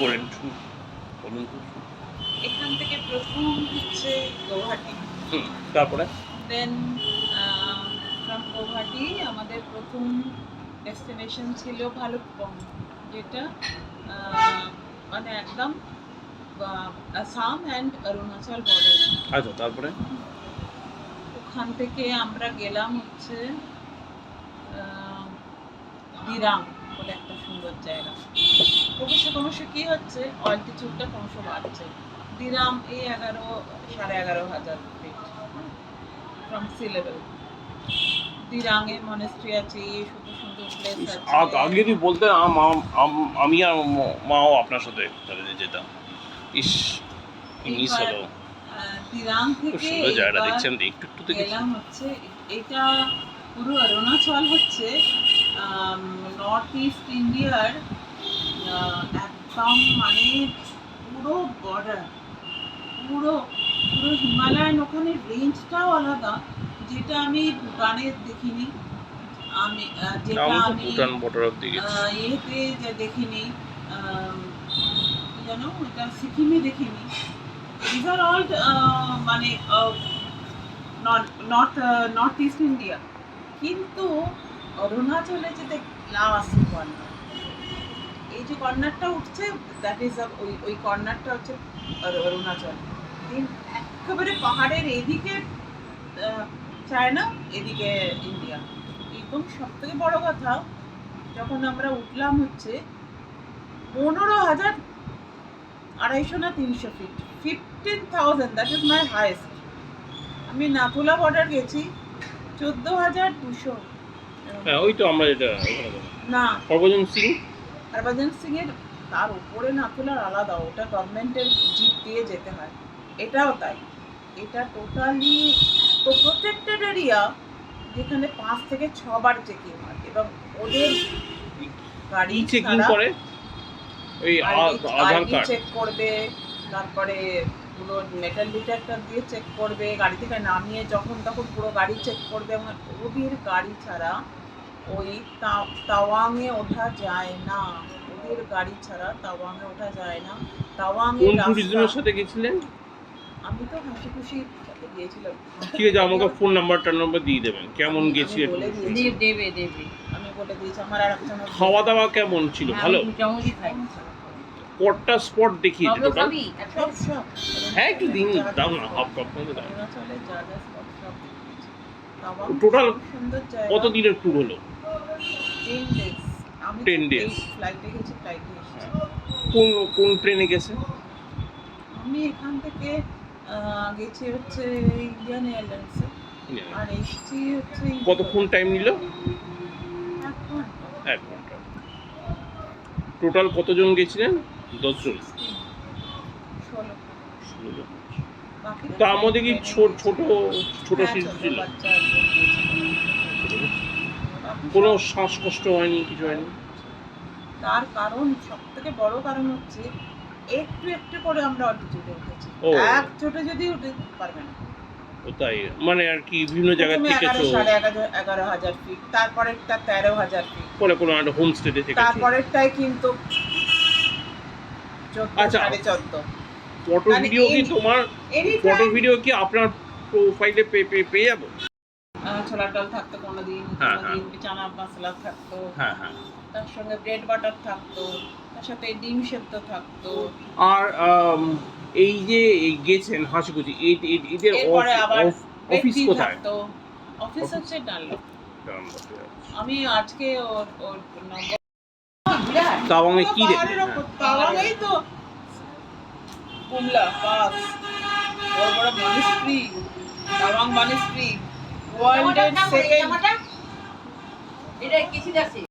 বলুন তো। এখান থেকে প্রথম হচ্ছে গৌহাটি, তারপরে দেন ফ্রম গৌহাটি আমাদের প্রথম ডেস্টিনেশন ছিল ভালুকপং, যেটা মানে একদম আসাম অ্যান্ড অরুণাচল বর্ডার। আচ্ছা, তারপরে ওখান থেকে আমরা গেলাম হচ্ছে দিরাং বলে একটা সুন্দর জায়গা। ক্রমশ কি হচ্ছে, অল্টিটিউডটা ক্রমশ বাড়ছে। দিরাম এই 11,500 ফিট ফ্রম সি লেভেল। দিরাঙে মনেস্ট্রি আছে, সুন্দর সুন্দর প্লেস আছে। আগে যদি বলতেন আমি আর মাও আপনার সাথে তাহলে যেতাম। ইস, কি মিস হলো। দিরাং খুব থেকে সুন্দর জায়গাটা দেখছেন, একটু একটু তো দেখছি। গেলাম হচ্ছে, এটা পুরো অরুণাচল হচ্ছে নর্থ ইস্ট ইন্ডিয়ার একদম মানে পুরো বর্ডার, পুরো পুরো হিমালয়ান। ওখানে রেঞ্জটাও আলাদা, যেটা আমি ভুটানে দেখিনি, আমি যেটা আমি ভুটান বর্ডার অব্দি গেছি। ইয়েতে যে দেখিনি, যেন এটা সিকিমে দেখিনি। দিস আর অল মানে নর্থ ইস্ট ইন্ডিয়া। কিন্তু অরুণাচলে যে লাস্ট কর্নার, এই যে কর্নারটা উঠছে, দ্যাট ইজ ওই কর্নারটা হচ্ছে অরুণাচল। একেবারে পাহাড়ের এদিকে চায়না, এদিকে ইন্ডিয়া। এবং সব থেকে বড় কথা, যখন আমরা উঠলাম হচ্ছে 15,000, 250 না 300 feet, 15,000, that is my highest. আমি নাথুলা বর্ডার গেছি 14,200। হ্যাঁ, ওই তো আমরা যেটা না, হরভজন সিং এর তার উপরে নাথুলার আলাদা, ওটা গভর্নমেন্টের জিপ দিয়ে যেতে হয়। এটাও তাই, এটা টোটালি তো প্রোটেক্টেড এরিয়া, যেখানে 5 থেকে 6 বার চেকিং হয়। এবং ওদের গাড়ি চেকিং করে, ওই আধার কার্ড চেক করবে, তারপরে পুরো মেটাল ডিটেক্টর দিয়ে চেক করবে, গাড়ি থেকে নামিয়ে যখন তখন পুরো গাড়ি চেক করবে। এবং ওদের গাড়ি ছাড়া ওই তাওয়াংয়ে ওঠা যায় না, ওদের গাড়ি ছাড়া তাওয়াংয়ে ওঠা যায় না। তাওয়াংয়ে কোন ট্যুরিজমের সাথে গেছিলেন? আমি তো হাসি খুশি সাথে গিয়েছিলাম। ঠিক আছে, আমাকে ফোন নাম্বার দিয়ে দেবেন, কেমন গেছি একটু। দেবে আমি বলে দিয়েছি। আমার আর একজন খাওয়া দাওয়া কেমন ছিল? ভালো? কটা স্পট দেখিয়েছে টোটাল? সব হ্যাঁ, একটু দিন দাও না, হাফ কাপ মতো দাও। অরুণাচলে যা যা স্পট সব দেখিয়েছি। তাওয়াং টোটাল সুন্দর জায়গা। কত দিনের ট্যুর হলো? 10 days। আমি 10 days। ফ্লাইটে গেছি, ফ্লাইটে এসেছি। কোন ট্রেনে গেছে? আমি এখান থেকে গেছি হচ্ছে ইন্ডিয়ান এয়ারলাইন্সে, আর এসেছি হচ্ছে কতক্ষণ টাইম নিল? 1 ঘন্টা। 1 ঘন্টা। টোটাল কতজন গেছিলেন? 10 জন। 16 জন। বাকিরা তার মধ্যে কি ছোট হ্যাঁ, শিশু ছিল? বাচ্চা একজন গিয়েছিল। বাকি কোনো সব- শ্বাসকষ্ট হয়নি, কিছু হয়নি? তার কারণ, সব থেকে বড় কারণ হচ্ছে একটু একটু করে আমরা অল্টিটিউডে উঠেছি। ও। এক চোটে যদি উঠে পারবে না। ও তাই, মানে আর কি বিভিন্ন জায়গা প্রথমে থেকে 11,500 ফিট, তারপরেরটা 13,000 ফিট, পরে কোনো একটা হোমস্টেতে থেকে। তারপরেরটাই কিন্তু 14, আচ্ছা, 14.5। ফটো মানে ভিডিও কি তোমার, ফটো ভিডিও কি আপনার প্রোফাইলে পেয়ে যাবো? ছোলার ডাল থাকতো কোনোদিন, হ্যাঁ, কোনোদিন চানা মশলা থাকতো, হ্যাঁ। তার সঙ্গে ব্রেড বাটার থাকতো, তার সাথে ডিম সেদ্ধ থাকতো। আর এই যে গেছেন হাসিখুশি, এদের এরপরে আবার অফিস পেটি কোথায়? থাকতো। অফিস হচ্ছে ডানলপ। আমি আজকে ওর নম্বর তাওয়াংয়ে কি পাহাড়ের দেখলেন? ওপর, তাওয়াংয়েই তো কুমলা পাস, বড় বড় মনেস্ট্রি, তাওয়াং মনেস্ট্রি, ওয়ার্ল্ডের সেকেন্ড। এটা কিছু আছে।